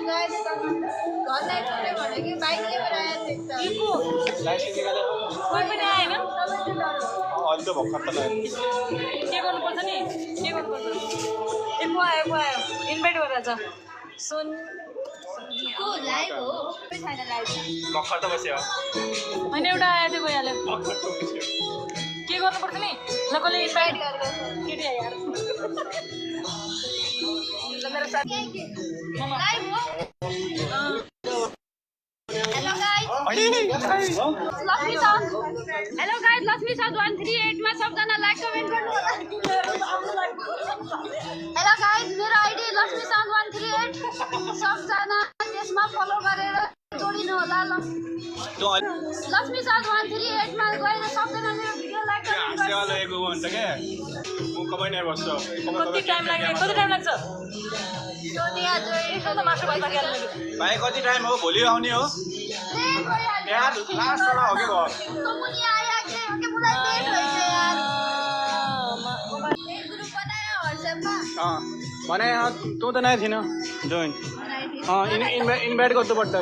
गए थे तब घर लाइट होने वाले कि बाइक लेकर आए थे तब लाइट निकाले कोही पनि आएन अहिले त भर्खर त लाग्यो के गर्नुपर्छ नि के गर्नुपर्छ को आयो इन्भाइट गरेर छ सुन को लाइभ हो छैन लाइभ भर्खर त बस्यो होइन एउटा आयो थियो गइहाल्यो भर्खर त बस्यो के गर्नुपर्छ नि ल कसले इन्भाइट गरेको केटी आयो यार ल मेरो साथी लाइभ हो hello guys Lakshmi sir hello guys Lakshmi sir 138 मा सबजना लाइक कमेन्ट गर्नु होला हेलो गाइस मेरो आइडी लक्ष्मी सर 138 सबजना त्यसमा फलो गरेर जोडिनु होला लक्ष्मी सर 138 मा गएर सबजना मेरो भिडियो लाइक कमेन्ट सेवा लगेको भन्छ के म कबै नै बस्छु कति टाइम लाग्छ सोनिया जोई त मासु भात खाइहाल्नु भाइ कति टाइम हो भोलि आउने हो यार लास्ट वाला हो के घर तो मुझे आया के बुला लेट हो गया यार एक ग्रुप बनाया व्हाट्सएप में भने तँ त नै थिएन जोइन इन्भाइट गर्नुपर्छ